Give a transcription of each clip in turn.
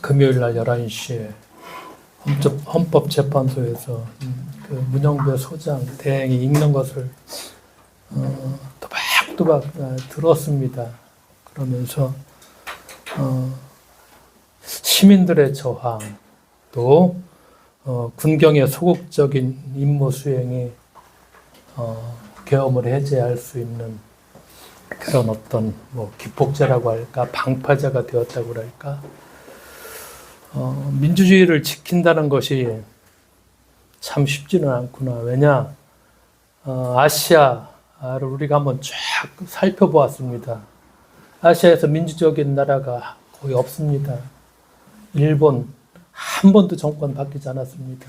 금요일 날 11시에 헌법재판소에서 그 문영배 소장 대행이 읽는 것을 또박또박 들었습니다. 그러면서 시민들의 저항, 또 군경의 소극적인 임무 수행이 계엄을 해제할 수 있는 그런 어떤 기폭제라고 할까, 방파제가 되었다고 할까. 민주주의를 지킨다는 것이 참 쉽지는 않구나. 왜냐, 아시아를 우리가 한번 쫙 살펴보았습니다. 아시아에서 민주적인 나라가 거의 없습니다. 일본 한 번도 정권 바뀌지 않았습니다.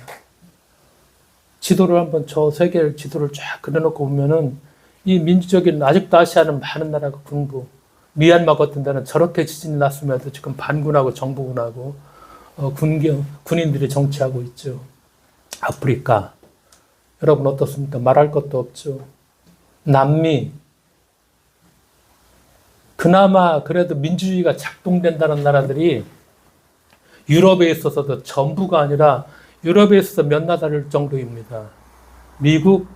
지도를 한번 저 세계 지도를 쫙 그려놓고 보면은 이 민주적인, 아직도 아시아는 많은 나라가 군부, 미얀마 같은 데는 저렇게 지진이 났음에도 지금 반군하고 정부군하고 군인들이 정치하고 있죠. 아프리카, 여러분 어떻습니까? 말할 것도 없죠. 남미, 그나마 그래도 민주주의가 작동된다는 나라들이 유럽에 있어서도 전부가 아니라 유럽에 있어서 몇 나라일 정도입니다. 미국,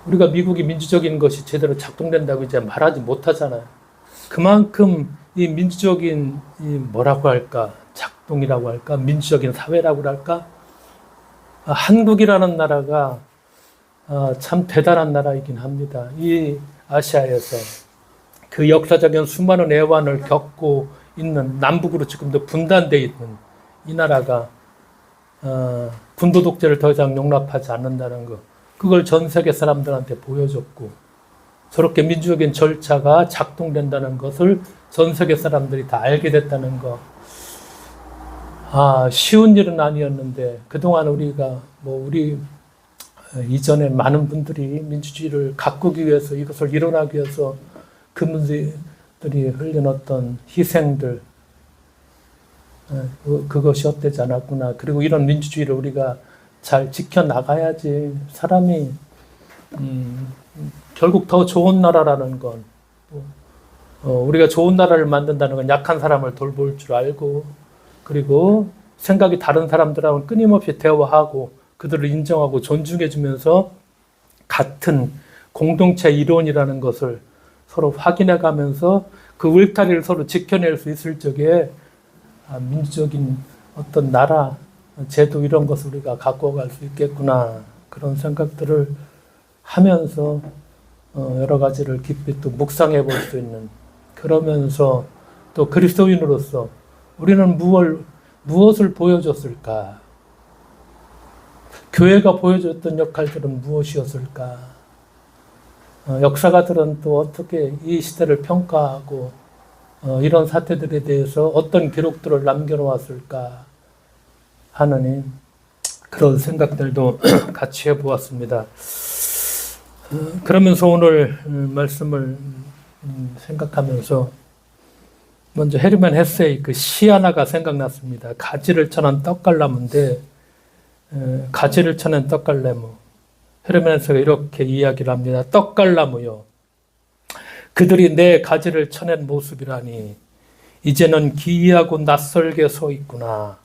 우리가 미국이 민주적인 것이 제대로 작동된다고 이제 말하지 못하잖아요. 그만큼 이 민주적인 뭐라고 할까, 작동이라고 할까, 민주적인 사회라고 할까, 한국이라는 나라가 참 대단한 나라이긴 합니다. 이 아시아에서 그 역사적인 수많은 애환을 겪고 있는, 남북으로 지금도 분단되어 있는 이 나라가 군도 독재를 더 이상 용납하지 않는다는 것, 그걸 전 세계 사람들한테 보여줬고, 저렇게 민주적인 절차가 작동된다는 것을 전 세계 사람들이 다 알게 됐다는 것. 쉬운 일은 아니었는데, 그동안 우리가, 우리 이전에 많은 분들이 민주주의를 가꾸기 위해서, 이것을 일어나기 위해서 그분들이 흘린 어떤 희생들, 그것이 헛되지 않았구나. 그리고 이런 민주주의를 우리가 잘 지켜나가야지 사람이 결국 더 좋은 나라라는 건, 우리가 좋은 나라를 만든다는 건 약한 사람을 돌볼 줄 알고, 그리고 생각이 다른 사람들하고는 끊임없이 대화하고 그들을 인정하고 존중해주면서 같은 공동체 이론이라는 것을 서로 확인해가면서 그 울타리를 서로 지켜낼 수 있을 적에 민주적인 어떤 나라, 제도 이런 것을 우리가 갖고 갈 수 있겠구나, 그런 생각들을 하면서 여러 가지를 깊이 또 묵상해 볼 수 있는, 그러면서 또 그리스도인으로서 우리는 무엇을 보여줬을까? 교회가 보여줬던 역할들은 무엇이었을까? 역사가들은 또 어떻게 이 시대를 평가하고 이런 사태들에 대해서 어떤 기록들을 남겨놓았을까 하는 그런 생각들도 같이 해보았습니다. 그러면서 오늘 말씀을 생각하면서 먼저 헤르만 헤세의 그 시 하나가 생각났습니다. 가지를 쳐낸 떡갈나무인데, 가지를 쳐낸 떡갈나무. 헤르만 헤세가 이렇게 이야기를 합니다. 떡갈나무요, 그들이 내 가지를 쳐낸 모습이라니 이제는 기이하고 낯설게 서 있구나.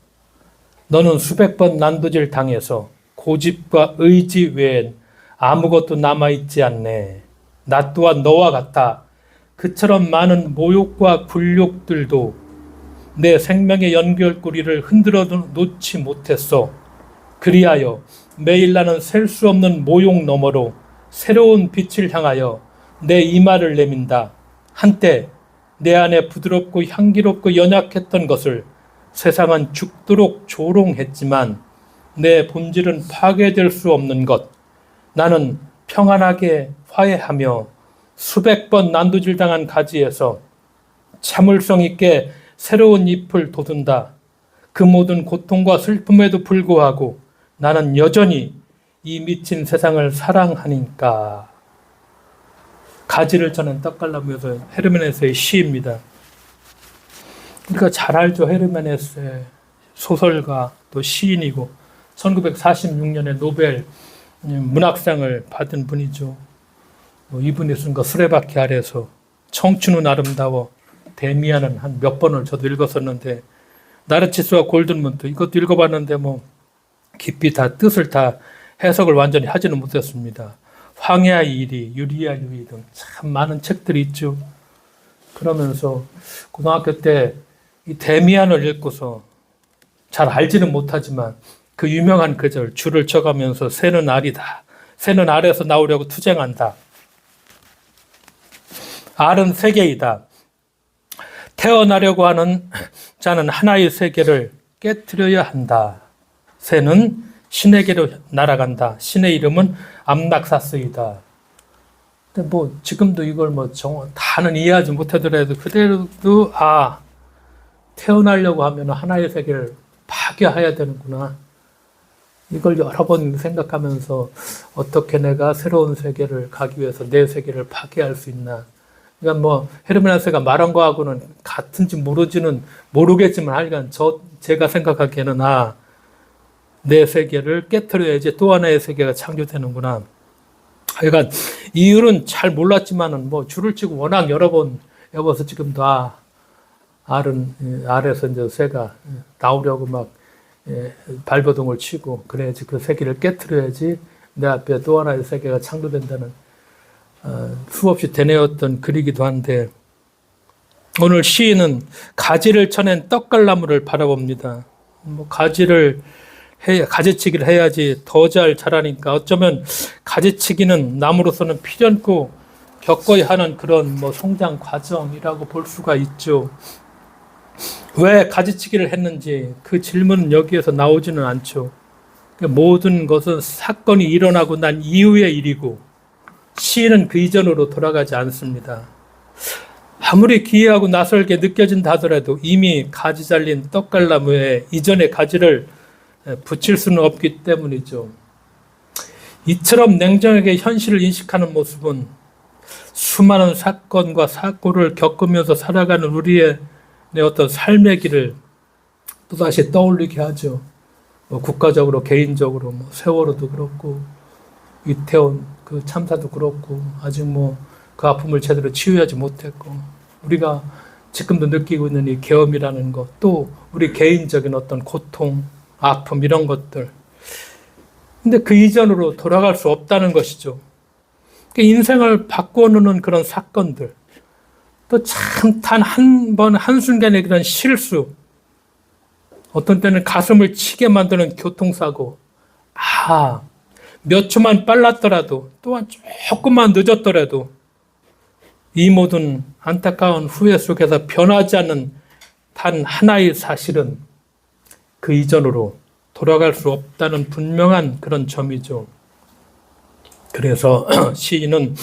너는 수백 번 난도질 당해서 고집과 의지 외엔 아무것도 남아있지 않네. 나 또한 너와 같아. 그처럼 많은 모욕과 굴욕들도 내 생명의 연결고리를 흔들어 놓지 못했어. 그리하여 매일 나는 셀 수 없는 모욕 너머로 새로운 빛을 향하여 내 이마를 내민다. 한때 내 안에 부드럽고 향기롭고 연약했던 것을 세상은 죽도록 조롱했지만 내 본질은 파괴될 수 없는 것. 나는 평안하게 화해하며 수백 번 난도질 당한 가지에서 참을성 있게 새로운 잎을 돋운다. 그 모든 고통과 슬픔에도 불구하고 나는 여전히 이 미친 세상을 사랑하니까. 가지를 쳐낸 떡갈나무에서 헤르만 헤세의 시입니다. 우리가 잘 알죠. 헤르만 헤세 소설가 또 시인이고 1946년에 노벨 문학상을 받은 분이죠. 이분이 쓴 거 수레바퀴 아래서, 청춘은 아름다워, 데미안은 한 몇 번을 저도 읽었었는데 나르치스와 골든문트 이것도 읽어봤는데 뭐 깊이 다 뜻을 다 해석을 완전히 하지는 못했습니다. 황야의 일이, 유리아 유이 등 참 많은 책들이 있죠. 그러면서 고등학교 때 이 데미안을 읽고서 잘 알지는 못하지만 그 유명한 구절 줄을 쳐가면서 새는 알이다. 새는 알에서 나오려고 투쟁한다. 알은 세계이다. 태어나려고 하는 자는 하나의 세계를 깨트려야 한다. 새는 신에게로 날아간다. 신의 이름은 암낙사스이다. 근데 뭐 지금도 이걸 뭐 다는 이해하지 못하더라도 그대로도 태어나려고 하면 하나의 세계를 파괴해야 되는구나. 이걸 여러 번 생각하면서 어떻게 내가 새로운 세계를 가기 위해서 내 세계를 파괴할 수 있나. 그러니까 뭐 헤르만 헤세가 말한 거하고는 같은지 모르겠지만 하여간 제가 생각하기에는 내 세계를 깨트려야지 또 하나의 세계가 창조되는구나. 하여간 이유는 잘 몰랐지만은 뭐 줄을 치고 워낙 여러 번 해봐서 지금도 알에서 이제 새가 나오려고 막 발버둥을 치고 그래야지 그 세계를 깨트려야지 내 앞에 또 하나의 세계가 창조된다는 수없이 되뇌었던 글이기도 한데 오늘 시인은 가지를 쳐낸 떡갈나무를 바라봅니다. 뭐 가지치기를 해야지 더 잘 자라니까 어쩌면 가지치기는 나무로서는 필연코 겪어야 하는 그런 뭐 성장 과정이라고 볼 수가 있죠. 왜 가지치기를 했는지 그 질문은 여기에서 나오지는 않죠. 모든 것은 사건이 일어나고 난 이후의 일이고 시인은 그 이전으로 돌아가지 않습니다. 아무리 기이하고 낯설게 느껴진다 하더라도 이미 가지 잘린 떡갈나무에 이전의 가지를 붙일 수는 없기 때문이죠. 이처럼 냉정하게 현실을 인식하는 모습은 수많은 사건과 사고를 겪으면서 살아가는 우리의 어떤 삶의 길을 또다시 떠올리게 하죠. 뭐 국가적으로, 개인적으로, 뭐 세월호도 그렇고, 이태원 그 참사도 그렇고, 아직 뭐 그 아픔을 제대로 치유하지 못했고, 우리가 지금도 느끼고 있는 이 계엄이라는 것, 또 우리 개인적인 어떤 고통, 아픔 이런 것들. 근데 그 이전으로 돌아갈 수 없다는 것이죠. 인생을 바꿔놓는 그런 사건들, 또 참 단 한 번 한순간의 그런 실수, 어떤 때는 가슴을 치게 만드는 교통사고, 몇 초만 빨랐더라도 또한 조금만 늦었더라도 이 모든 안타까운 후회 속에서 변하지 않는 단 하나의 사실은 그 이전으로 돌아갈 수 없다는 분명한 그런 점이죠. 그래서 시인은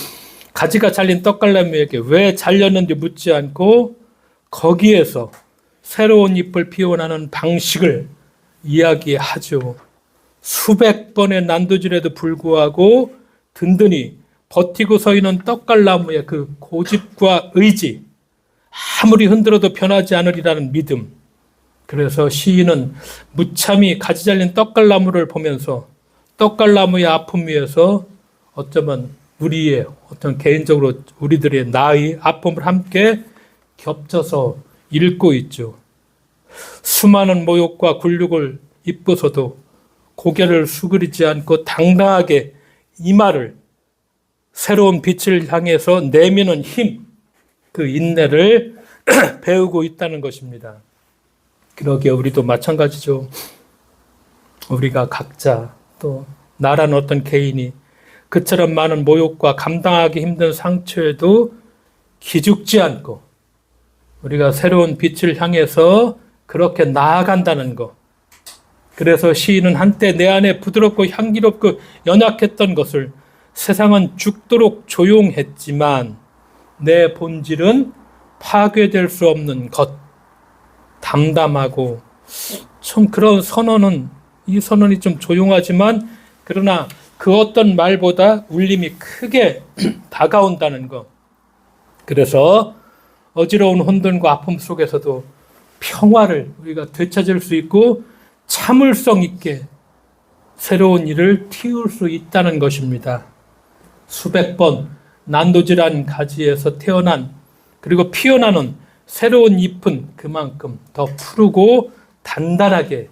가지가 잘린 떡갈나무에게 왜 잘렸는지 묻지 않고 거기에서 새로운 잎을 피워나는 방식을 이야기하죠. 수백 번의 난도질에도 불구하고 든든히 버티고 서 있는 떡갈나무의 그 고집과 의지, 아무리 흔들어도 변하지 않으리라는 믿음. 그래서 시인은 무참히 가지 잘린 떡갈나무를 보면서 떡갈나무의 아픔 위에서 어쩌면 우리의 어떤 개인적으로 우리들의 나의 아픔을 함께 겹쳐서 읽고 있죠. 수많은 모욕과 굴욕을 입고서도 고개를 수그리지 않고 당당하게 이마를 새로운 빛을 향해서 내미는 힘, 그 인내를 배우고 있다는 것입니다. 그러기에 우리도 마찬가지죠. 우리가 각자 또 나라는 어떤 개인이 그처럼 많은 모욕과 감당하기 힘든 상처에도 기죽지 않고 우리가 새로운 빛을 향해서 그렇게 나아간다는 것. 그래서 시인은 한때 내 안에 부드럽고 향기롭고 연약했던 것을 세상은 죽도록 조용했지만 내 본질은 파괴될 수 없는 것. 담담하고 좀 그런 선언은 이 선언이 좀 조용하지만 그러나 그 어떤 말보다 울림이 크게 다가온다는 것. 그래서 어지러운 혼돈과 아픔 속에서도 평화를 우리가 되찾을 수 있고 참을성 있게 새로운 일을 틔울 수 있다는 것입니다. 수백 번 난도질한 가지에서 태어난 그리고 피어나는 새로운 잎은 그만큼 더 푸르고 단단하게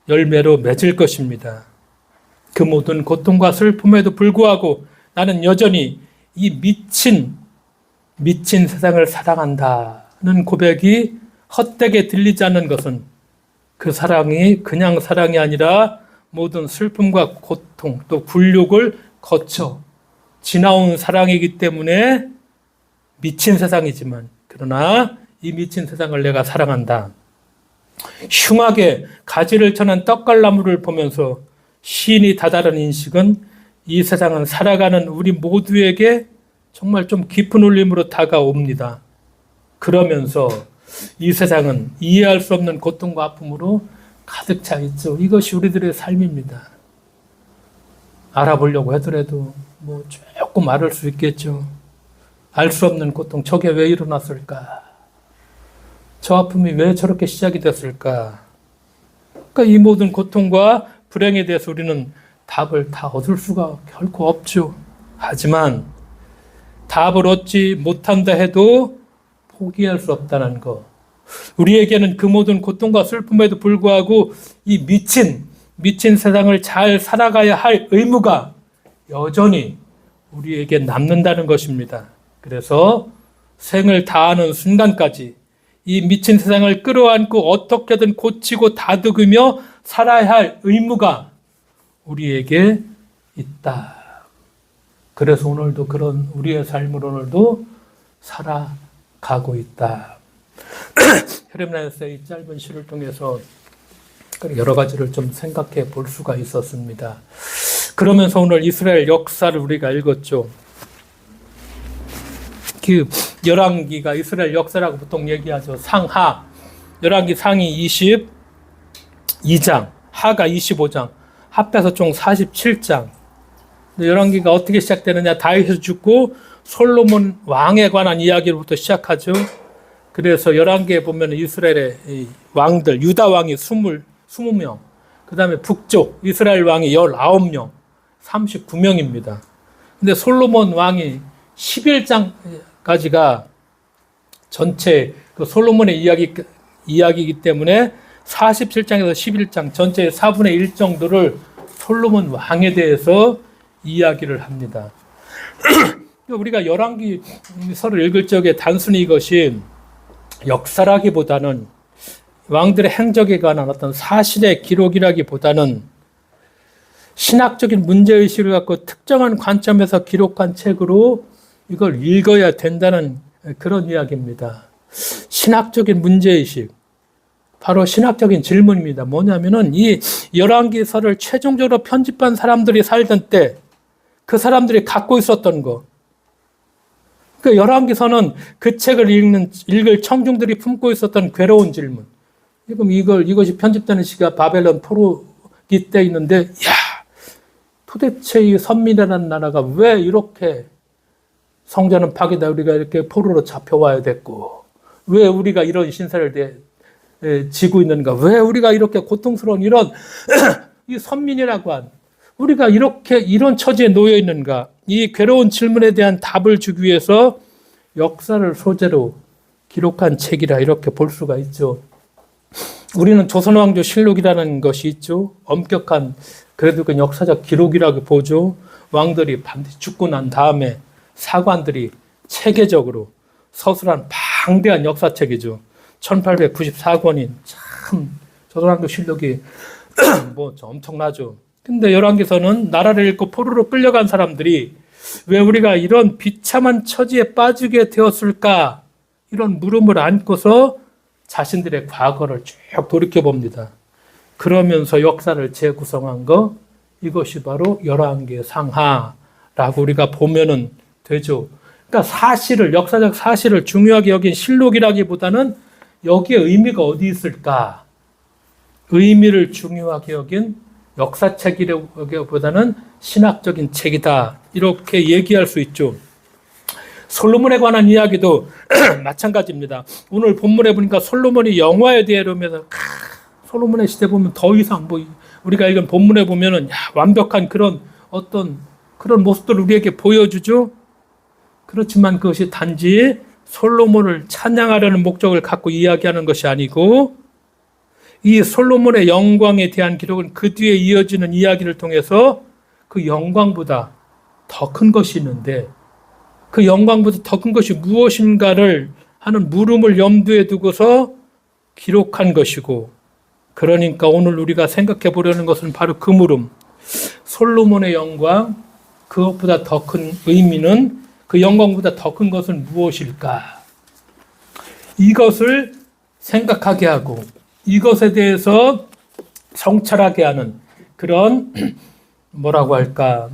열매로 맺을 것입니다. 그 모든 고통과 슬픔에도 불구하고 나는 여전히 이 미친 세상을 사랑한다는 고백이 헛되게 들리지 않는 것은 그 사랑이 그냥 사랑이 아니라 모든 슬픔과 고통 또 굴욕을 거쳐 지나온 사랑이기 때문에 미친 세상이지만 그러나 이 미친 세상을 내가 사랑한다. 흉하게 가지를 쳐는 떡갈나무를 보면서 시인이 다다른 인식은 이 세상은 살아가는 우리 모두에게 정말 좀 깊은 울림으로 다가옵니다. 그러면서 이 세상은 이해할 수 없는 고통과 아픔으로 가득 차 있죠. 이것이 우리들의 삶입니다. 알아보려고 하더라도 조금 알을 수 있겠죠. 알 수 없는 고통, 저게 왜 일어났을까? 저 아픔이 왜 저렇게 시작이 됐을까? 그러니까 이 모든 고통과 불행에 대해서 우리는 답을 다 얻을 수가 결코 없죠. 하지만 답을 얻지 못한다 해도 포기할 수 없다는 것. 우리에게는 그 모든 고통과 슬픔에도 불구하고 이 미친 세상을 잘 살아가야 할 의무가 여전히 우리에게 남는다는 것입니다. 그래서 생을 다하는 순간까지 이 미친 세상을 끌어안고 어떻게든 고치고 다독이며 살아야 할 의무가 우리에게 있다. 그래서 오늘도 그런 우리의 삶을 오늘도 살아가고 있다. 헤르멘에서 이 짧은 시를 통해서 여러 가지를 좀 생각해 볼 수가 있었습니다. 그러면서 오늘 이스라엘 역사를 우리가 읽었죠. 그 열왕기가 이스라엘 역사라고 보통 얘기하죠. 상하. 열왕기 상이 22장, 하가 25장, 합해서 총 47장. 열왕기가 어떻게 시작되느냐? 다윗이 죽고 솔로몬 왕에 관한 이야기로부터 시작하죠. 그래서 열왕기에 보면 이스라엘의 왕들, 유다 왕이 20명, 그 다음에 북쪽 이스라엘 왕이 19명, 39명입니다. 근데 솔로몬 왕이 11장까지가 전체 그 솔로몬의 이야기이기 때문에 47장에서 11장 전체의 4분의 1 정도를 솔로몬 왕에 대해서 이야기를 합니다. 우리가 열왕기서를 읽을 적에 단순히 이것이 역사라기보다는 왕들의 행적에 관한 어떤 사실의 기록이라기보다는 신학적인 문제의식을 갖고 특정한 관점에서 기록한 책으로 이걸 읽어야 된다는 그런 이야기입니다. 신학적인 문제의식, 바로 신학적인 질문입니다. 뭐냐면은 이 열왕기서를 최종적으로 편집한 사람들이 살던 때 그 사람들이 갖고 있었던 거. 그 열왕기서는 그 책을 읽을 청중들이 품고 있었던 괴로운 질문. 지금 이것이 편집되는 시기가 바벨론 포로기 때 있는데, 야, 도대체 이 선민이라는 나라가 왜 이렇게 성전은 파괴다 우리가 이렇게 포로로 잡혀와야 됐고, 왜 우리가 이런 신세를 지고 있는가? 왜 우리가 이렇게 고통스러운 이런 이 선민이라고 한 우리가 이런 처지에 놓여 있는가? 이 괴로운 질문에 대한 답을 주기 위해서 역사를 소재로 기록한 책이라 이렇게 볼 수가 있죠. 우리는 조선왕조 실록이라는 것이 있죠. 엄격한 그래도 그 역사적 기록이라고 보죠. 왕들이 반드시 죽고 난 다음에 사관들이 체계적으로 서술한 방대한 역사책이죠. 1894권인 참 조선왕조 실록이 엄청나죠. 근데 열왕기서는 나라를 잃고 포로로 끌려간 사람들이 왜 우리가 이런 비참한 처지에 빠지게 되었을까? 이런 물음을 안고서 자신들의 과거를 쭉 돌이켜봅니다. 그러면서 역사를 재구성한 거, 이것이 바로 열왕기의 상하라고 우리가 보면은 되죠. 그러니까 역사적 사실을 중요하게 여긴 실록이라기보다는 여기에 의미가 어디 있을까? 의미를 중요하게 여긴 역사책이라기보다는 신학적인 책이다. 이렇게 얘기할 수 있죠. 솔로몬에 관한 이야기도 마찬가지입니다. 오늘 본문에 보니까 솔로몬이 영화에 대해 이러면서 솔로몬의 시대 보면 더 이상 우리가 읽은 본문에 보면은 완벽한 그런 모습들을 우리에게 보여주죠. 그렇지만 그것이 단지 솔로몬을 찬양하려는 목적을 갖고 이야기하는 것이 아니고 이 솔로몬의 영광에 대한 기록은 그 뒤에 이어지는 이야기를 통해서 그 영광보다 더 큰 것이 있는데 그 영광보다 더 큰 것이 무엇인가를 하는 물음을 염두에 두고서 기록한 것이고, 그러니까 오늘 우리가 생각해 보려는 것은 바로 그 물음, 솔로몬의 영광, 그것보다 더 큰 의미는, 그 영광보다 더 큰 것은 무엇일까? 이것을 생각하게 하고 이것에 대해서 성찰하게 하는 그런 뭐라고 할까,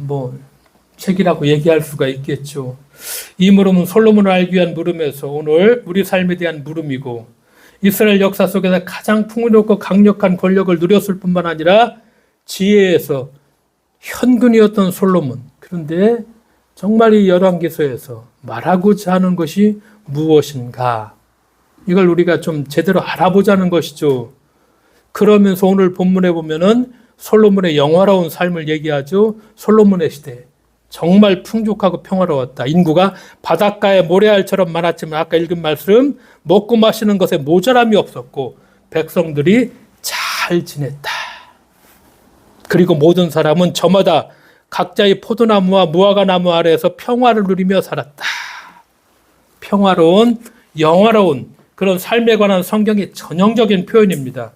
책이라고 얘기할 수가 있겠죠. 이 물음은 솔로몬을 알기 위한 물음에서 오늘 우리 삶에 대한 물음이고, 이스라엘 역사 속에서 가장 풍요롭고 강력한 권력을 누렸을 뿐만 아니라 지혜에서 현근이었던 솔로몬. 그런데 정말 이 열왕기서에서 말하고자 하는 것이 무엇인가? 이걸 우리가 좀 제대로 알아보자는 것이죠. 그러면서 오늘 본문에 보면은 솔로몬의 영화로운 삶을 얘기하죠. 솔로몬의 시대 정말 풍족하고 평화로웠다. 인구가 바닷가의 모래알처럼 많았지만 아까 읽은 말씀, 먹고 마시는 것에 모자람이 없었고 백성들이 잘 지냈다. 그리고 모든 사람은 저마다 각자의 포도나무와 무화과나무 아래에서 평화를 누리며 살았다. 평화로운, 영화로운 그런 삶에 관한 성경의 전형적인 표현입니다.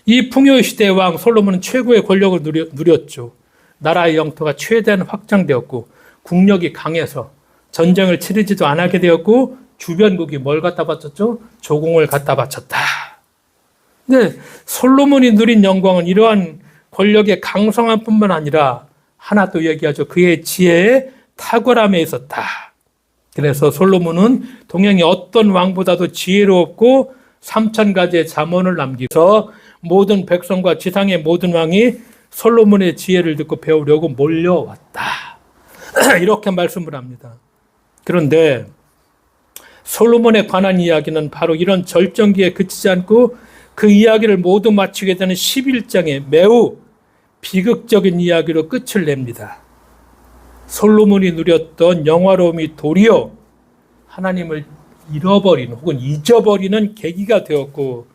이 풍요의 시대의 왕 솔로몬은 최고의 권력을 누렸죠. 나라의 영토가 최대한 확장되었고 국력이 강해서 전쟁을 치르지도 않게 되었고 주변국이 뭘 갖다 바쳤죠? 조공을 갖다 바쳤다. 근데 솔로몬이 누린 영광은 이러한 권력의 강성함 뿐만 아니라 하나 또 얘기하죠. 그의 지혜의 탁월함에 있었다. 그래서 솔로몬은 동양의 어떤 왕보다도 지혜로웠고 3,000가지의 잠언을 남기서 모든 백성과 지상의 모든 왕이 솔로몬의 지혜를 듣고 배우려고 몰려왔다. 이렇게 말씀을 합니다. 그런데 솔로몬에 관한 이야기는 바로 이런 절정기에 그치지 않고 그 이야기를 모두 마치게 되는 11장의 매우 비극적인 이야기로 끝을 냅니다. 솔로몬이 누렸던 영화로움이 도리어 하나님을 잃어버리는 혹은 잊어버리는 계기가 되었고,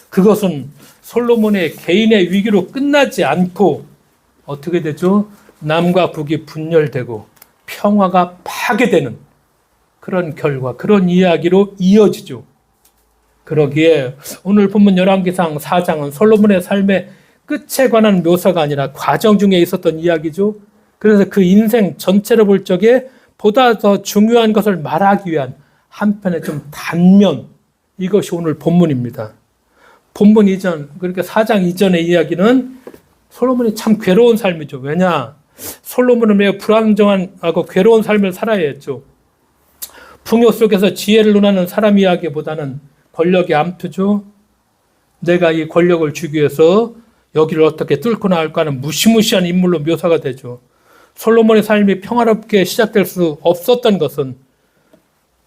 그것은 솔로몬의 개인의 위기로 끝나지 않고 어떻게 되죠? 남과 북이 분열되고 평화가 파괴되는 그런 결과, 그런 이야기로 이어지죠. 그러기에 오늘 본문 열왕기상 4장은 솔로몬의 삶의 끝에 관한 묘사가 아니라 과정 중에 있었던 이야기죠. 그래서 그 인생 전체를 볼 적에 보다 더 중요한 것을 말하기 위한 한편의 좀 단면, 이것이 오늘 본문입니다. 본문 이전, 그러니까 4장 이전의 이야기는 솔로몬이 참 괴로운 삶이죠. 왜냐? 솔로몬은 매우 불안정하고 괴로운 삶을 살아야 했죠. 풍요 속에서 지혜를 논하는 사람 이야기보다는 권력의 암투죠. 내가 이 권력을 주기 위해서 여기를 어떻게 뚫고 나갈까 하는 무시무시한 인물로 묘사가 되죠. 솔로몬의 삶이 평화롭게 시작될 수 없었던 것은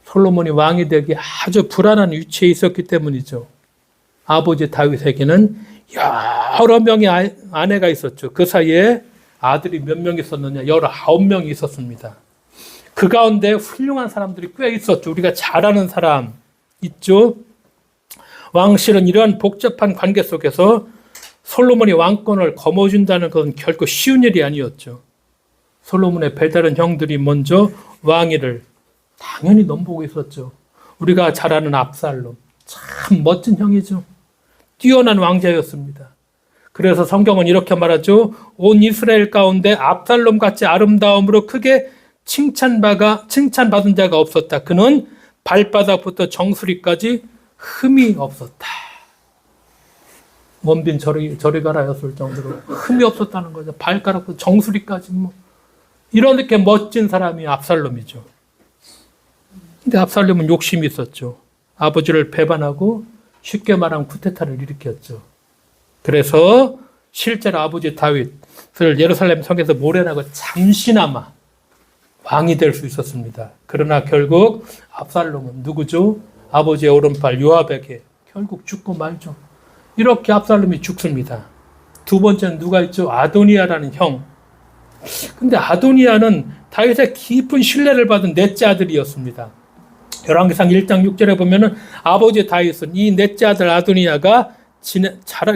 솔로몬이 왕이 되기 아주 불안한 위치에 있었기 때문이죠. 아버지 다윗에게는 여러 명의 아내가 있었죠. 그 사이에 아들이 몇 명 있었느냐? 19명이 있었습니다. 그 가운데 훌륭한 사람들이 꽤 있었죠. 우리가 잘 아는 사람 있죠. 왕실은 이러한 복잡한 관계 속에서 솔로몬이 왕권을 거머쥔다는 것은 결코 쉬운 일이 아니었죠. 솔로몬의 별다른 형들이 먼저 왕위를 당연히 넘보고 있었죠. 우리가 잘 아는 압살롬, 참 멋진 형이죠. 뛰어난 왕자였습니다. 그래서 성경은 이렇게 말하죠. 온 이스라엘 가운데 압살롬 같이 아름다움으로 크게 칭찬받은 자가 없었다. 그는 발바닥부터 정수리까지 흠이 없었다. 원빈 저리 가라였을 정도로 흠이 없었다는 거죠. 발가락부터 정수리까지 이렇게 멋진 사람이 압살롬이죠. 근데 압살롬은 욕심이 있었죠. 아버지를 배반하고 쉽게 말하면 쿠데타를 일으켰죠. 그래서 실제로 아버지 다윗을 예루살렘 성에서 몰아내고 잠시나마 왕이 될 수 있었습니다. 그러나 결국 압살롬은 누구죠? 아버지의 오른팔 요압에게 결국 죽고 말죠. 이렇게 압살롬이 죽습니다. 두 번째는 누가 있죠? 아도니아라는 형. 근데 아도니아는 다윗의 깊은 신뢰를 받은 넷째 아들이었습니다. 열왕기상 1장 6절에 보면은 아버지 다윗은 이 넷째 아들 아도니아가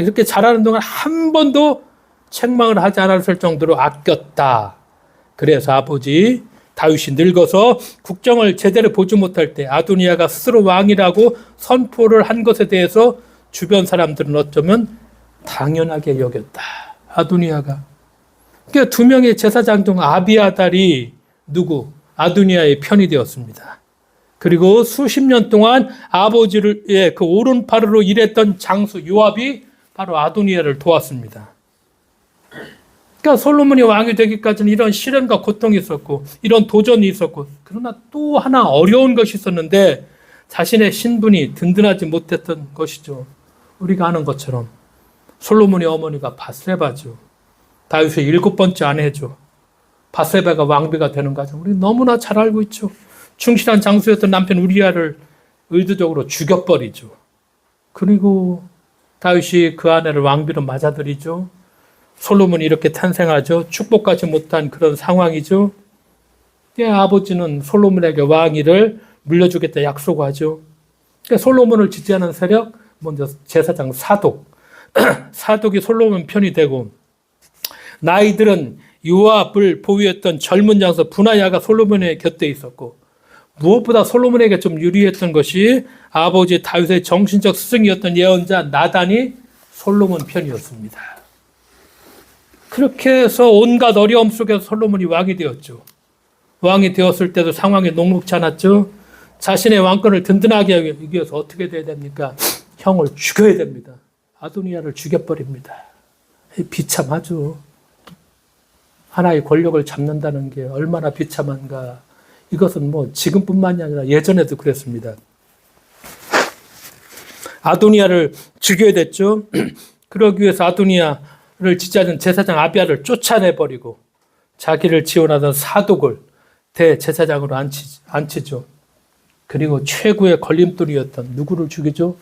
이렇게 자라는 동안 한 번도 책망을 하지 않았을 정도로 아꼈다. 그래서 아버지 다윗이 늙어서 국정을 제대로 보지 못할 때 아도니아가 스스로 왕이라고 선포를 한 것에 대해서 주변 사람들은 어쩌면 당연하게 여겼다. 아도니아가. 그러니까 두 명의 제사장 중 아비아달이 아도니아의 편이 되었습니다. 그리고 수십 년 동안 아버지를 그 오른팔으로 일했던 장수 요압이 바로 아도니아를 도왔습니다. 그러니까 솔로몬이 왕이 되기까지는 이런 시련과 고통이 있었고 이런 도전이 있었고 그러나 또 하나 어려운 것이 있었는데 자신의 신분이 든든하지 못했던 것이죠. 우리가 아는 것처럼 솔로몬의 어머니가 바세바죠. 다윗의 7번째 아내죠. 바세바가 왕비가 되는 과정 우리 너무나 잘 알고 있죠. 충실한 장수였던 남편 우리아를 의도적으로 죽여버리죠. 그리고 다윗이 그 아내를 왕비로 맞아들이죠. 솔로몬이 이렇게 탄생하죠. 축복하지 못한 그런 상황이죠. 아버지는 솔로몬에게 왕위를 물려주겠다 약속하죠. 그러니까 솔로몬을 지지하는 세력, 먼저 제사장 사독. 사독이 솔로몬 편이 되고, 나이들은 요압을 보위했던 젊은 장수 분하야가 솔로몬의 곁에 있었고, 무엇보다 솔로몬에게 좀 유리했던 것이 아버지 다윗의 정신적 스승이었던 예언자 나단이 솔로몬 편이었습니다. 그렇게 해서 온갖 어려움 속에서 솔로몬이 왕이 되었죠. 왕이 되었을 때도 상황이 녹록지 않았죠. 자신의 왕권을 든든하게 하기 위해서 어떻게 돼야 됩니까? 형을 죽여야 됩니다. 아도니아를 죽여버립니다. 비참하죠. 하나의 권력을 잡는다는 게 얼마나 비참한가. 이것은 뭐 지금뿐만이 아니라 예전에도 그랬습니다. 아도니아를 죽여야 됐죠. 그러기 위해서 아도니아를 지지하는 제사장 아비아를 쫓아내버리고 자기를 지원하던 사독을 대제사장으로 앉히죠. 그리고 최고의 걸림돌이었던 누구를 죽이죠?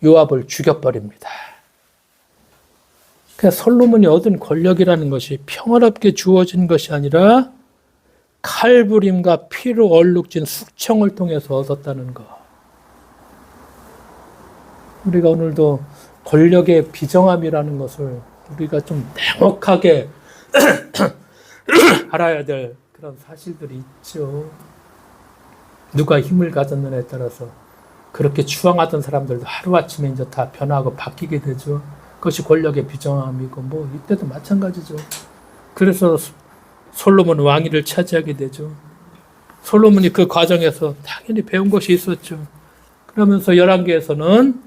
요압을 죽여버립니다. 그러니까 솔로몬이 얻은 권력이라는 것이 평화롭게 주어진 것이 아니라 칼부림과 피로 얼룩진 숙청을 통해서 얻었다는 것. 우리가 오늘도 권력의 비정함이라는 것을 우리가 좀 명확하게 알아야 될 그런 사실들이 있죠. 누가 힘을 가졌느냐에 따라서 그렇게 추앙하던 사람들도 하루아침에 이제 다 변하고 바뀌게 되죠. 그것이 권력의 비정함이고 뭐 이때도 마찬가지죠. 그래서 솔로몬 왕위를 차지하게 되죠. 솔로몬이 그 과정에서 당연히 배운 것이 있었죠. 그러면서 열왕기에서는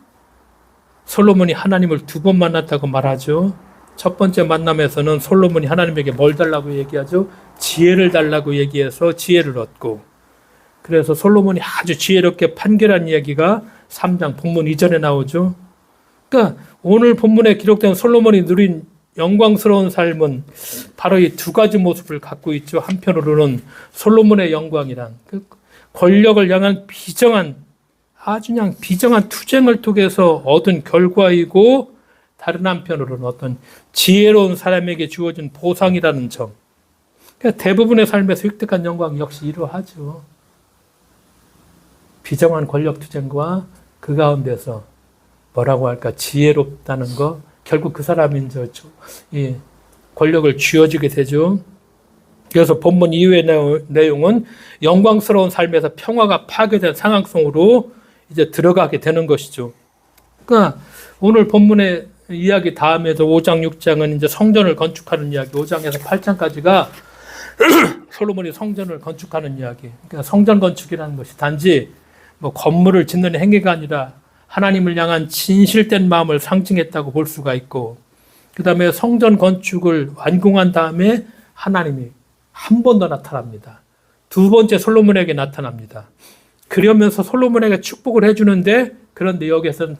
솔로몬이 하나님을 2번 만났다고 말하죠. 첫 번째 만남에서는 솔로몬이 하나님에게 뭘 달라고 얘기하죠? 지혜를 달라고 얘기해서 지혜를 얻고, 그래서 솔로몬이 아주 지혜롭게 판결한 이야기가 3장 본문 이전에 나오죠. 그러니까 오늘 본문에 기록된 솔로몬이 누린 영광스러운 삶은 바로 이 두 가지 모습을 갖고 있죠. 한편으로는 솔로몬의 영광이란 그 권력을 향한 아주 그냥 비정한 투쟁을 통해서 얻은 결과이고, 다른 한편으로는 어떤 지혜로운 사람에게 주어진 보상이라는 점. 그러니까 대부분의 삶에서 획득한 영광 역시 이러하죠. 비정한 권력 투쟁과 그 가운데서 뭐라고 할까, 지혜롭다는 거. 결국 그 사람이 이제 이 권력을 쥐어주게 되죠. 그래서 본문 이후의 내용은 영광스러운 삶에서 평화가 파괴된 상황 속으로 이제 들어가게 되는 것이죠. 그러니까 오늘 본문의 이야기 다음에도 5장, 6장은 이제 성전을 건축하는 이야기, 5장에서 8장까지가 솔로몬이 성전을 건축하는 이야기. 그러니까 성전 건축이라는 것이 단지 뭐 건물을 짓는 행위가 아니라 하나님을 향한 진실된 마음을 상징했다고 볼 수가 있고, 그 다음에 성전 건축을 완공한 다음에 하나님이 한 번 더 나타납니다. 두 번째 솔로몬에게 나타납니다. 그러면서 솔로몬에게 축복을 해주는데, 그런데 여기에서는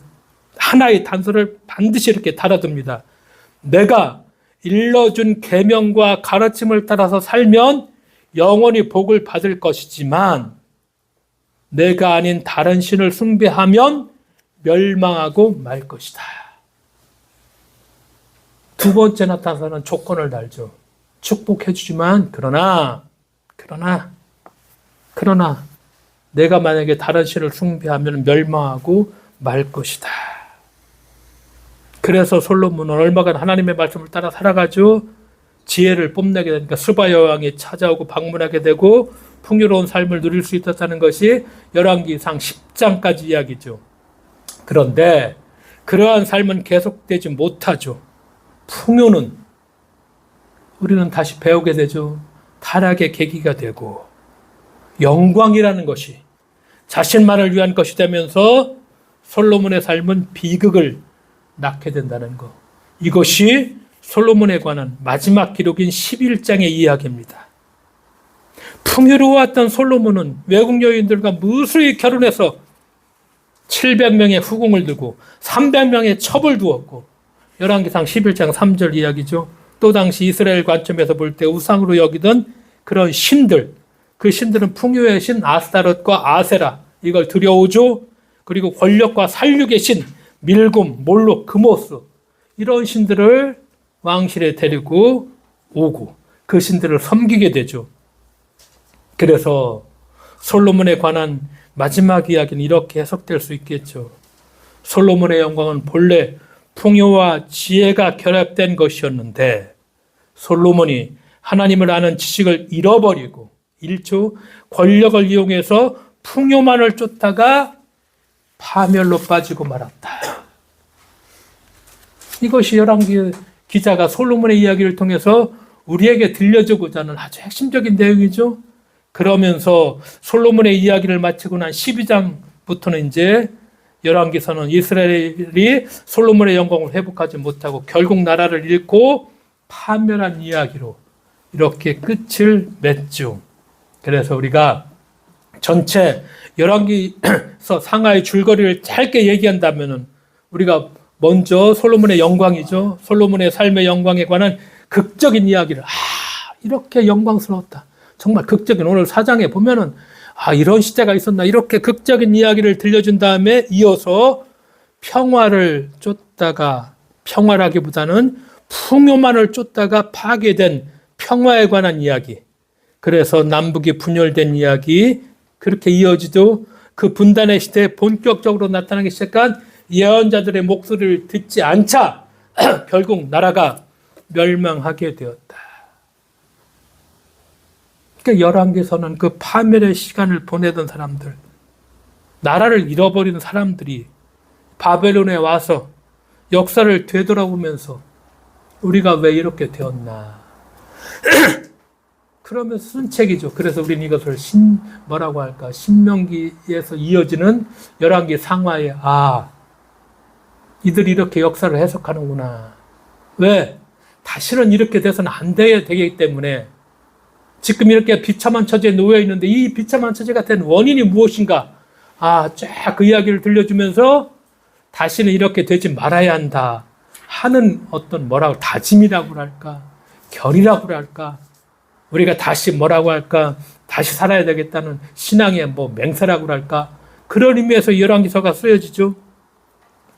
하나의 단서를 반드시 이렇게 달아둡니다. 내가 일러준 계명과 가르침을 따라서 살면 영원히 복을 받을 것이지만, 내가 아닌 다른 신을 숭배하면 멸망하고 말 것이다. 두 번째 나타나서는 조건을 달죠. 축복해주지만 그러나 내가 만약에 다른 신을 숭배하면 멸망하고 말 것이다. 그래서 솔로몬은 얼마간 하나님의 말씀을 따라 살아가지고 지혜를 뽐내게 되니까 스바 여왕이 찾아오고 방문하게 되고 풍요로운 삶을 누릴 수 있었다는 것이 열왕기상 10장까지 이야기죠. 그런데 그러한 삶은 계속되지 못하죠. 풍요는 우리는 다시 배우게 되죠. 타락의 계기가 되고 영광이라는 것이 자신만을 위한 것이 되면서 솔로몬의 삶은 비극을 낳게 된다는 것. 이것이 솔로몬에 관한 마지막 기록인 11장의 이야기입니다. 풍요로웠던 솔로몬은 외국 여인들과 무수히 결혼해서 700명의 후궁을 두고 300명의 첩을 두었고 열왕기상 11장 3절 이야기죠. 또 당시 이스라엘 관점에서 볼 때 우상으로 여기던 그런 신들, 그 신들은 풍요의 신 아스타롯과 아세라 이걸 들여오죠. 그리고 권력과 살육의 신 밀곰, 몰록, 그모스 이런 신들을 왕실에 데리고 오고 그 신들을 섬기게 되죠. 그래서 솔로몬에 관한 마지막 이야기는 이렇게 해석될 수 있겠죠. 솔로몬의 영광은 본래 풍요와 지혜가 결합된 것이었는데 솔로몬이 하나님을 아는 지식을 잃어버리고 1초 권력을 이용해서 풍요만을 쫓다가 파멸로 빠지고 말았다. 이것이 열왕기 기자가 솔로몬의 이야기를 통해서 우리에게 들려주고자 하는 아주 핵심적인 내용이죠. 그러면서 솔로몬의 이야기를 마치고 난 12장부터는 이제 열왕기서는 이스라엘이 솔로몬의 영광을 회복하지 못하고 결국 나라를 잃고 파멸한 이야기로 이렇게 끝을 맺죠. 그래서 우리가 전체 열왕기서 상하의 줄거리를 짧게 얘기한다면은 우리가 먼저 솔로몬의 영광이죠. 솔로몬의 삶의 영광에 관한 극적인 이야기를 이렇게 영광스러웠다. 정말 극적인 오늘 4장에 보면은 이런 시대가 있었나 이렇게 극적인 이야기를 들려준 다음에 이어서 평화를 쫓다가 평화라기보다는 풍요만을 쫓다가 파괴된 평화에 관한 이야기. 그래서 남북이 분열된 이야기 그렇게 이어지도 그 분단의 시대에 본격적으로 나타나기 시작한 예언자들의 목소리를 듣지 않자 결국 나라가 멸망하게 되었다. 그러니까 열왕기서는 그 파멸의 시간을 보내던 사람들, 나라를 잃어버린 사람들이 바벨론에 와서 역사를 되돌아보면서 우리가 왜 이렇게 되었나 그러면서 쓴 책이죠. 그래서 우리는 이것을 뭐라고 할까 신명기에서 이어지는 열왕기 상하에 이들이 이렇게 역사를 해석하는구나. 왜? 다시는 이렇게 돼서는 안 돼야 되기 때문에 지금 이렇게 비참한 처지에 놓여 있는데 이 비참한 처지가 된 원인이 무엇인가? 쫙 그 이야기를 들려주면서 다시는 이렇게 되지 말아야 한다 하는 어떤 다짐이라고 할까? 결이라고 할까? 우리가 다시 다시 살아야 되겠다는 신앙의 맹세라고 할까? 그런 의미에서 열왕기서가 쓰여지죠.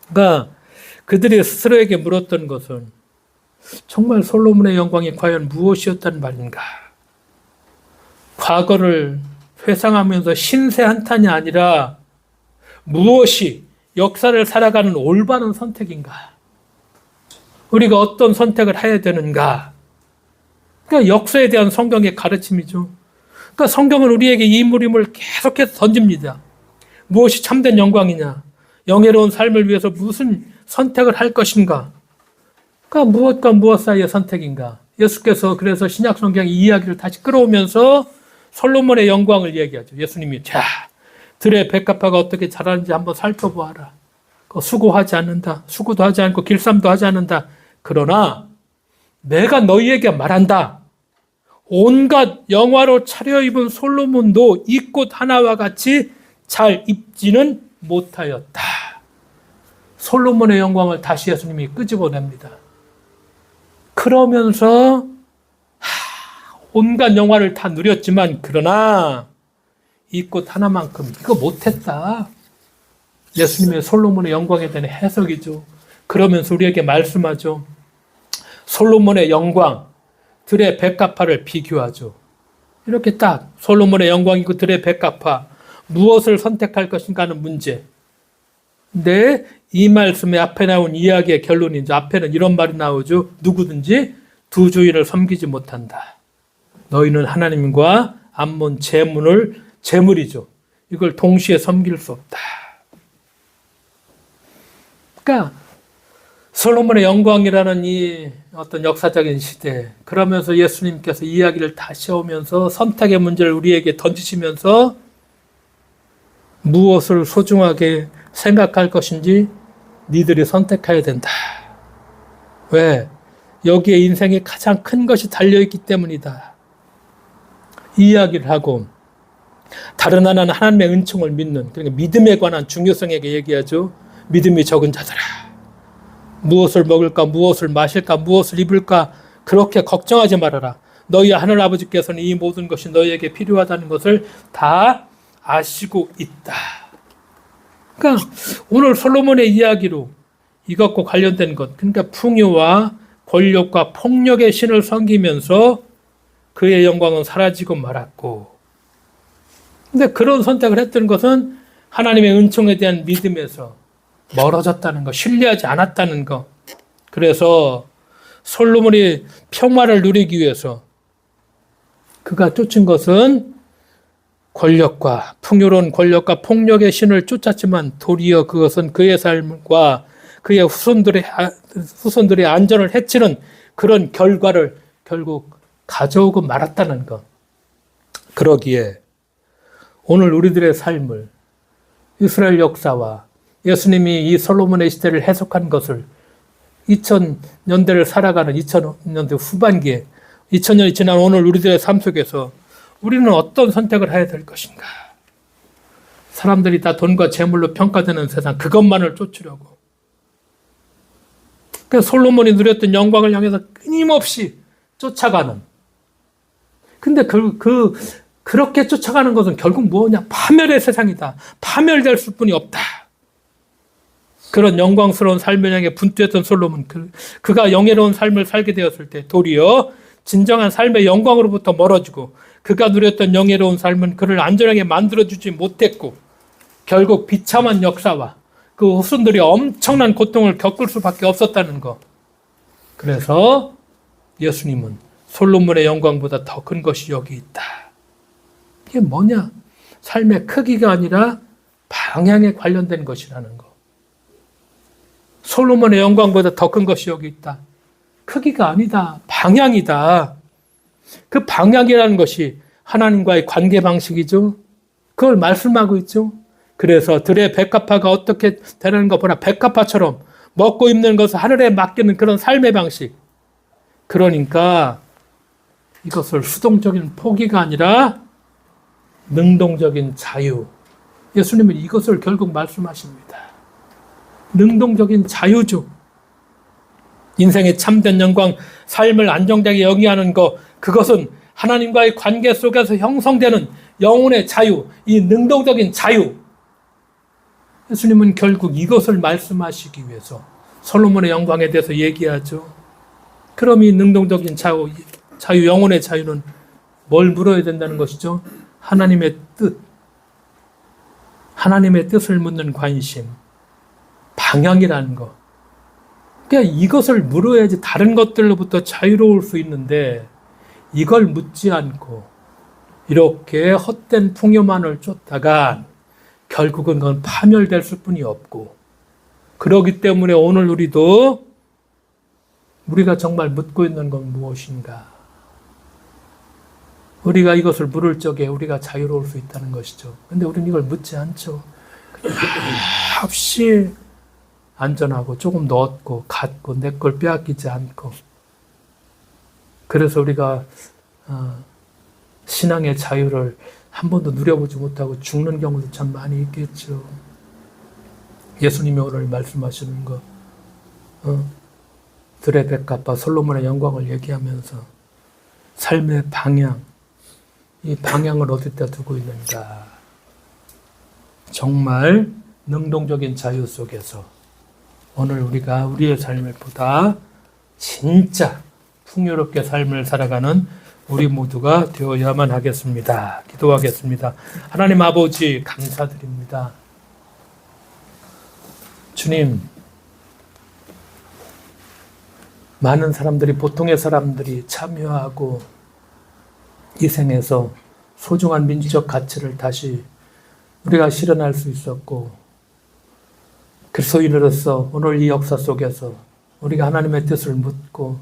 그러니까 그들이 스스로에게 물었던 것은 정말 솔로몬의 영광이 과연 무엇이었단 말인가? 과거를 회상하면서 신세 한탄이 아니라 무엇이 역사를 살아가는 올바른 선택인가? 우리가 어떤 선택을 해야 되는가? 그러니까 역사에 대한 성경의 가르침이죠. 그러니까 성경은 우리에게 이 물음을 계속해서 던집니다. 무엇이 참된 영광이냐? 영예로운 삶을 위해서 무슨 선택을 할 것인가? 그러니까 무엇과 무엇 사이의 선택인가? 예수께서 그래서 신약 성경의 이야기를 다시 끌어오면서 솔로몬의 영광을 얘기하죠. 예수님이 들의 백합화가 어떻게 자라는지 한번 살펴보아라. 수고하지 않는다. 수고도 하지 않고 길쌈도 하지 않는다. 그러나 내가 너희에게 말한다. 온갖 영화로 차려입은 솔로몬도 이 꽃 하나와 같이 잘 입지는 못하였다. 솔로몬의 영광을 다시 예수님이 끄집어냅니다. 그러면서 온갖 영화를 다 누렸지만 그러나 이 꽃 하나만큼 이거 못했다. 예수님의 솔로몬의 영광에 대한 해석이죠. 그러면서 우리에게 말씀하죠. 솔로몬의 영광, 들의 백합화를 비교하죠. 이렇게 딱 솔로몬의 영광이고 들의 백합화 무엇을 선택할 것인가 하는 문제. 근데 이 말씀에 앞에 나온 이야기의 결론이 이제 앞에는 이런 말이 나오죠. 누구든지 두 주인을 섬기지 못한다. 너희는 하나님과 암몬 재물이죠. 이걸 동시에 섬길 수 없다. 그러니까 솔로몬의 영광이라는 이 어떤 역사적인 시대, 그러면서 예수님께서 이야기를 다시 오면서 선택의 문제를 우리에게 던지시면서 무엇을 소중하게 생각할 것인지 니들이 선택해야 된다. 왜? 여기에 인생의 가장 큰 것이 달려있기 때문이다. 이 이야기를 하고 다른 하나는 하나님의 은총을 믿는, 그러니까 믿음에 관한 중요성에게 얘기하죠. 믿음이 적은 자들아, 무엇을 먹을까, 무엇을 마실까, 무엇을 입을까 그렇게 걱정하지 말아라. 너희 하늘 아버지께서는 이 모든 것이 너희에게 필요하다는 것을 다 아시고 있다. 그러니까 오늘 솔로몬의 이야기로 이것과 관련된 것, 그러니까 풍요와 권력과 폭력의 신을 섬기면서 그의 영광은 사라지고 말았고, 근데 그런 선택을 했던 것은 하나님의 은총에 대한 믿음에서 멀어졌다는 것, 신뢰하지 않았다는 것. 그래서 솔로몬이 평화를 누리기 위해서 그가 쫓은 것은 권력과 풍요로운 권력과 폭력의 신을 쫓았지만 도리어 그것은 그의 삶과 그의 후손들의 안전을 해치는 그런 결과를 결국 가져오고 말았다는 것. 그러기에 오늘 우리들의 삶을 이스라엘 역사와 예수님이 이 솔로몬의 시대를 해석한 것을 2000년대를 살아가는 2000년대 후반기에 2000년이 지난 오늘 우리들의 삶 속에서 우리는 어떤 선택을 해야 될 것인가? 사람들이 다 돈과 재물로 평가되는 세상, 그것만을 쫓으려고. 그래서 솔로몬이 누렸던 영광을 향해서 끊임없이 쫓아가는. 근데 그렇게 쫓아가는 것은 결국 뭐냐? 파멸의 세상이다. 파멸될 수뿐이 없다. 그런 영광스러운 삶을 향해 분투했던 솔로몬, 그가 영예로운 삶을 살게 되었을 때 도리어 진정한 삶의 영광으로부터 멀어지고 그가 누렸던 영예로운 삶은 그를 안전하게 만들어주지 못했고 결국 비참한 역사와 그 후손들이 엄청난 고통을 겪을 수밖에 없었다는 것. 그래서 예수님은 솔로몬의 영광보다 더 큰 것이 여기 있다. 이게 뭐냐? 삶의 크기가 아니라 방향에 관련된 것이라는 것. 솔로몬의 영광보다 더 큰 것이 여기 있다. 크기가 아니다. 방향이다. 그 방향이라는 것이 하나님과의 관계 방식이죠. 그걸 말씀하고 있죠. 그래서 들의 백합화가 어떻게 되는 것 보라. 백합화처럼 먹고 입는 것을 하늘에 맡기는 그런 삶의 방식. 그러니까 이것을 수동적인 포기가 아니라 능동적인 자유. 예수님은 이것을 결국 말씀하십니다. 능동적인 자유죠. 인생의 참된 영광, 삶을 안정되게 영위하는 것, 그것은 하나님과의 관계 속에서 형성되는 영혼의 자유, 이 능동적인 자유. 예수님은 결국 이것을 말씀하시기 위해서 솔로몬의 영광에 대해서 얘기하죠. 그럼 이 능동적인 자유, 영혼의 자유는 뭘 물어야 된다는 것이죠? 하나님의 뜻, 하나님의 뜻을 묻는 관심, 방향이라는 것. 그러니까 이것을 물어야지 다른 것들로부터 자유로울 수 있는데 이걸 묻지 않고 이렇게 헛된 풍요만을 쫓다가 결국은 그건 파멸될 수뿐이 없고, 그러기 때문에 오늘 우리가 정말 묻고 있는 건 무엇인가? 우리가 이것을 물을 적에 우리가 자유로울 수 있다는 것이죠. 근데 우리는 이걸 묻지 않죠. 없이 안전하고 조금 더 얻고 갖고 내 걸 빼앗기지 않고. 그래서 우리가 신앙의 자유를 한 번도 누려보지 못하고 죽는 경우도 참 많이 있겠죠. 예수님이 오늘 말씀하시는 거, 들의 백합과 솔로몬의 영광을 얘기하면서 삶의 방향, 이 방향을 어디다 두고 있는가. 정말 능동적인 자유 속에서 오늘 우리가 우리의 삶을 보다 진짜 풍요롭게 삶을 살아가는 우리 모두가 되어야만 하겠습니다. 기도하겠습니다. 하나님 아버지 감사드립니다. 주님, 많은 사람들이, 보통의 사람들이 참여하고 희생해서 소중한 민주적 가치를 다시 우리가 실현할 수 있었고, 그리스도인으로서 오늘 이 역사 속에서 우리가 하나님의 뜻을 묻고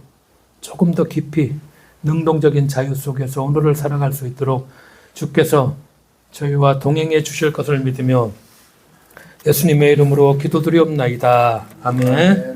조금 더 깊이 능동적인 자유 속에서 오늘을 살아갈 수 있도록 주께서 저희와 동행해 주실 것을 믿으며 예수님의 이름으로 기도드리옵나이다. 아멘.